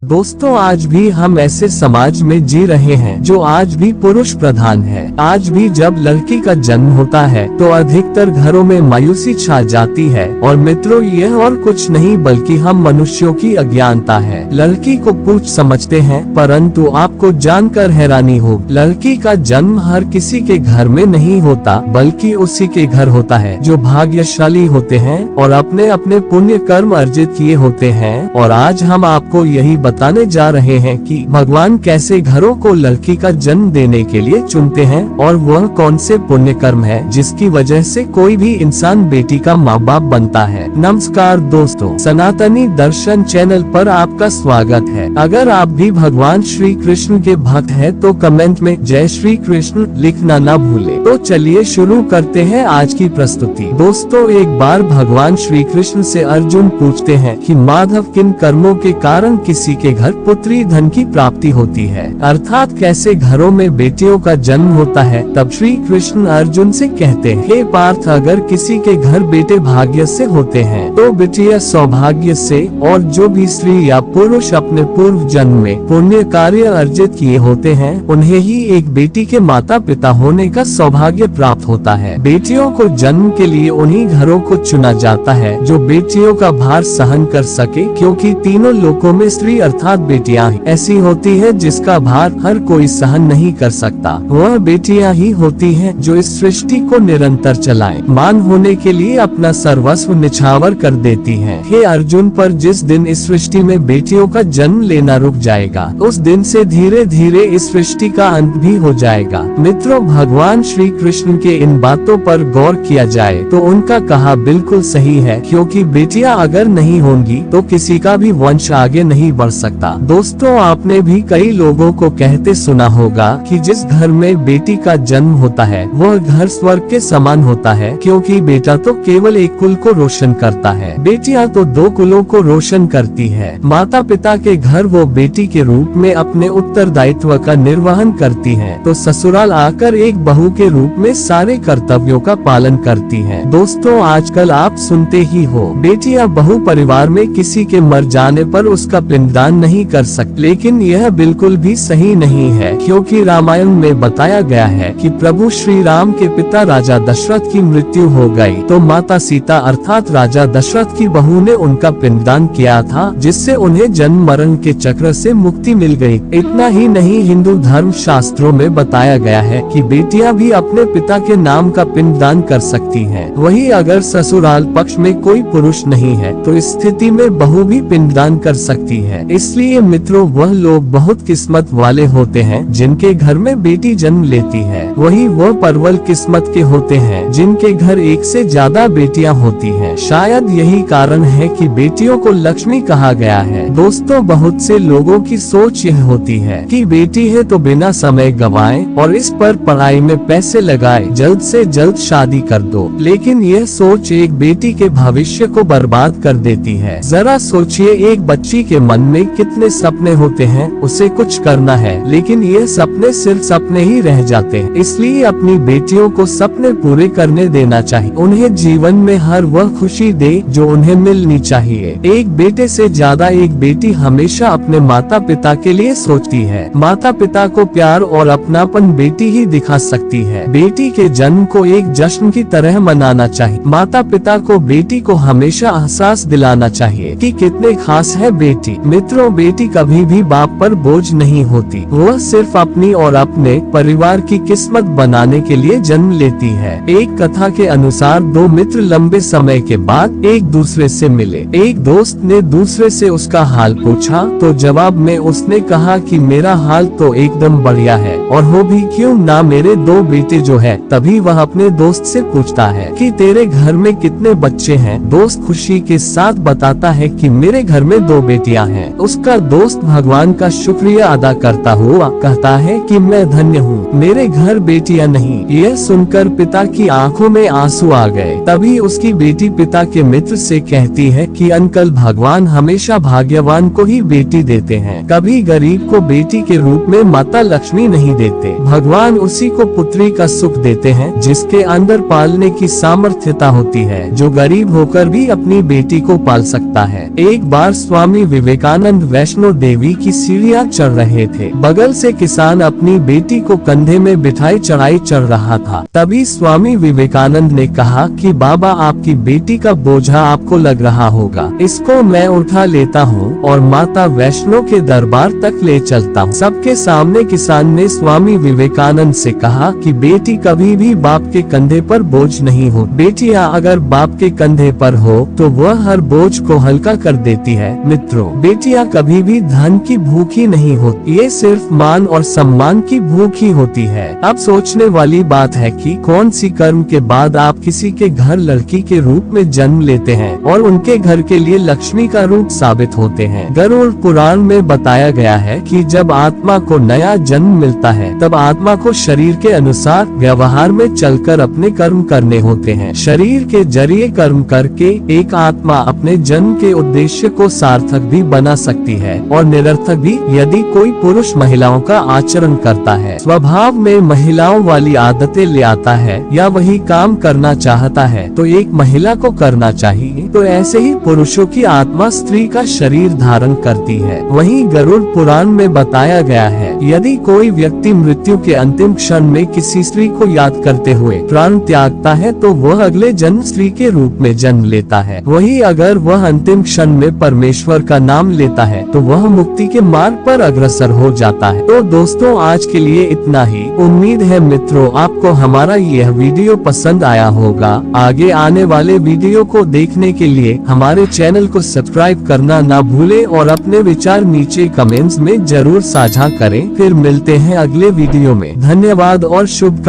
दोस्तों, आज भी हम ऐसे समाज में जी रहे हैं जो आज भी पुरुष प्रधान है। आज भी जब लड़की का जन्म होता है तो अधिकतर घरों में मायूसी छा जाती है। और मित्रों, यह और कुछ नहीं बल्कि हम मनुष्यों की अज्ञानता है। लड़की को पूछ समझते हैं, परंतु आपको जानकर हैरानी हो, लड़की का जन्म हर किसी के घर में नहीं होता, बल्कि उसी के घर होता है जो भाग्यशाली होते हैं और अपने अपने पुण्य कर्म अर्जित किए होते हैं। और आज हम आपको यही बताने जा रहे हैं कि भगवान कैसे घरों को लड़की का जन्म देने के लिए चुनते हैं और वह कौन से पुण्य कर्म है जिसकी वजह से कोई भी इंसान बेटी का माँ बाप बनता है। नमस्कार दोस्तों, सनातनी दर्शन चैनल पर आपका स्वागत है। अगर आप भी भगवान श्री कृष्ण के भक्त हैं तो कमेंट में जय श्री कृष्ण लिखना न भूले। तो चलिए शुरू करते हैं आज की प्रस्तुति। दोस्तों, एक बार भगवान श्री कृष्ण से अर्जुन पूछते हैं कि माधव किन कर्मों के कारण किसी के घर पुत्री धन की प्राप्ति होती है, अर्थात कैसे घरों में बेटियों का जन्म होता है। तब श्री कृष्ण अर्जुन से कहते हैं, हे पार्थ, अगर किसी के घर बेटे भाग्य से होते हैं तो बेटियां सौभाग्य से, और जो भी स्त्री या पुरुष अपने पूर्व जन्म में पुण्य कार्य अर्जित किए होते हैं उन्हें ही एक बेटी के माता पिता होने का सौभाग्य प्राप्त होता है। बेटियों को जन्म के लिए उन्हीं घरों को चुना जाता है जो बेटियों का भार सहन कर सके, क्योंकि तीनों लोकों में स्त्री अर्थात बेटियां ऐसी होती है जिसका भार हर कोई सहन नहीं कर सकता। वह बेटियां ही होती हैं जो इस सृष्टि को निरंतर चलाएं, मान होने के लिए अपना सर्वस्व निछावर कर देती हैं। हे अर्जुन, पर जिस दिन इस सृष्टि में बेटियों का जन्म लेना रुक जाएगा उस दिन से धीरे धीरे इस सृष्टि का अंत भी हो जाएगा। मित्रों, भगवान श्री कृष्ण के इन बातों पर गौर किया जाए तो उनका कहा बिल्कुल सही है, क्योंकि बेटियां अगर नहीं होंगी तो किसी का भी वंश आगे नहीं बढ़ सकता। दोस्तों, आपने भी कई लोगों को कहते सुना होगा कि जिस घर में बेटी का जन्म होता है वह घर स्वर्ग के समान होता है, क्योंकि बेटा तो केवल एक कुल को रोशन करता है, बेटियां तो दो कुलों को रोशन करती है। माता पिता के घर वो बेटी के रूप में अपने उत्तरदायित्व का निर्वहन करती है, तो ससुराल आकर एक बहू के रूप में सारे कर्तव्यों का पालन करती है। दोस्तों, आजकल आप सुनते ही हो, बेटियां बहू परिवार में किसी के मर जाने पर उसका पिंडदान नहीं कर सकती, लेकिन यह बिल्कुल भी सही नहीं है, क्योंकि रामायण में बताया गया है कि प्रभु श्री राम के पिता राजा दशरथ की मृत्यु हो गई तो माता सीता अर्थात राजा दशरथ की बहू ने उनका पिंडदान किया था, जिससे उन्हें जन्म मरण के चक्र से मुक्ति मिल गई। इतना ही नहीं, हिंदू धर्म शास्त्रों में बताया गया है कि बेटियां भी अपने पिता के नाम का पिंडदान कर सकती हैं। वहीं अगर ससुराल पक्ष में कोई पुरुष नहीं है तो इस स्थिति में बहू भी पिंडदान कर सकती है। इसलिए मित्रों, वह लोग बहुत किस्मत वाले होते हैं जिनके घर में बेटी जन्म लेती है, वही वह परवल किस्मत के होते हैं जिनके घर एक से ज्यादा बेटियां होती हैं। शायद यही कारण है कि बेटियों को लक्ष्मी कहा गया है। दोस्तों, बहुत से लोगों की सोच यह होती है कि बेटी है तो बिना समय गवाए और इस पर पढ़ाई में पैसे लगाए जल्द से जल्द शादी कर दो, लेकिन यह सोच एक बेटी के भविष्य को बर्बाद कर देती है। जरा सोचिए, एक बच्ची के मन में कितने सपने होते हैं, उसे कुछ करना है, लेकिन ये सपने सिर्फ सपने ही रह जाते हैं। इसलिए अपनी बेटियों को सपने पूरे करने देना चाहिए, उन्हें जीवन में हर वह खुशी दे जो उन्हें मिलनी चाहिए। एक बेटे से ज्यादा एक बेटी हमेशा अपने माता पिता के लिए सोचती है। माता पिता को प्यार और अपनापन बेटी ही दिखा सकती है। बेटी के जन्म को एक जश्न की तरह मनाना चाहिए। माता पिता को बेटी को हमेशा एहसास दिलाना चाहिए कि कितने खास है बेटी। मित्रों, बेटी कभी भी बाप पर बोझ नहीं होती, वह सिर्फ अपनी और अपने परिवार की किस्मत बनाने के लिए जन्म लेती है। एक कथा के अनुसार दो मित्र लंबे समय के बाद एक दूसरे से मिले। एक दोस्त ने दूसरे से उसका हाल पूछा तो जवाब में उसने कहा कि मेरा हाल तो एकदम बढ़िया है, और हो भी क्यों ना, मेरे दो बेटे जो है। तभी वह अपने दोस्त से पूछता है कि तेरे घर में कितने बच्चे हैं। दोस्त खुशी के साथ बताता है कि मेरे घर में दो बेटियां हैं। उसका दोस्त भगवान का शुक्रिया अदा करता हुआ कहता है कि मैं धन्य हूँ, मेरे घर बेटियां नहीं। यह सुनकर पिता की आंखों में आंसू आ गए। तभी उसकी बेटी पिता के मित्र से कहती है कि अंकल, भगवान हमेशा भाग्यवान को ही बेटी देते हैं, कभी गरीब को बेटी के रूप में माता लक्ष्मी नहीं देते। भगवान उसी को पुत्री का सुख देते हैं जिसके अंदर पालने की सामर्थ्यता होती है, जो गरीब होकर भी अपनी बेटी को पाल सकता है। एक बार स्वामी विवेकानंद वैष्णो देवी की सीढ़ियाँ चढ़ रहे थे। बगल से किसान अपनी बेटी को कंधे में बिठाई चढ़ाई चढ़ रहा था। तभी स्वामी विवेकानंद ने कहा कि बाबा, आपकी बेटी का बोझा आपको लग रहा होगा, इसको मैं उठा लेता हूँ और माता वैष्णो के दरबार तक ले चलता हूँ। सबके सामने किसान ने स्वामी विवेकानंद से कहा कि बेटी कभी भी बाप के कंधे पर बोझ नहीं हो। बेटियां अगर बाप के कंधे पर हो तो वह हर बोझ को हल्का कर देती है। मित्रों, बेटियां कभी भी धन की भूखी नहीं होती, ये सिर्फ मान और सम्मान की भूखी होती है। अब सोचने वाली बात है कि कौन सी कर्म के बाद आप किसी के घर लड़की के रूप में जन्म लेते हैं और उनके घर के लिए लक्ष्मी का रूप साबित होते हैं। गरुड़ पुराण में बताया गया है कि जब आत्मा को नया जन्म मिलता है तब आत्मा को शरीर के अनुसार व्यवहार में चलकर अपने कर्म करने होते हैं। शरीर के जरिए कर्म करके एक आत्मा अपने जन्म के उद्देश्य को सार्थक भी बना सकती है और निरर्थक भी। यदि कोई पुरुष महिलाओं का आचरण करता है, स्वभाव में महिलाओं वाली आदतें ले आता है या वही काम करना चाहता है तो एक महिला को करना चाहिए। तो ऐसे ही पुरुषों की आत्मा स्त्री का शरीर धारण करती है। वहीं गरुड़ पुराण में बताया गया है, यदि कोई व्यक्ति मृत्यु के अंतिम क्षण में किसी स्त्री को याद करते हुए प्राण त्यागता है तो वह अगले जन्म स्त्री के रूप में जन्म लेता है। वही अगर वह अंतिम क्षण में परमेश्वर का नाम लेता है तो वह मुक्ति के मार्ग पर अग्रसर हो जाता है। तो दोस्तों, आज के लिए इतना ही। उम्मीद है मित्रों आपको हमारा यह वीडियो पसंद आया होगा। आगे आने वाले वीडियो को देखने के लिए हमारे चैनल को सब्सक्राइब करना ना भूले और अपने विचार नीचे कमेंट्स में जरूर साझा करें। फिर मिलते हैं अगले वीडियो में। धन्यवाद और शुभ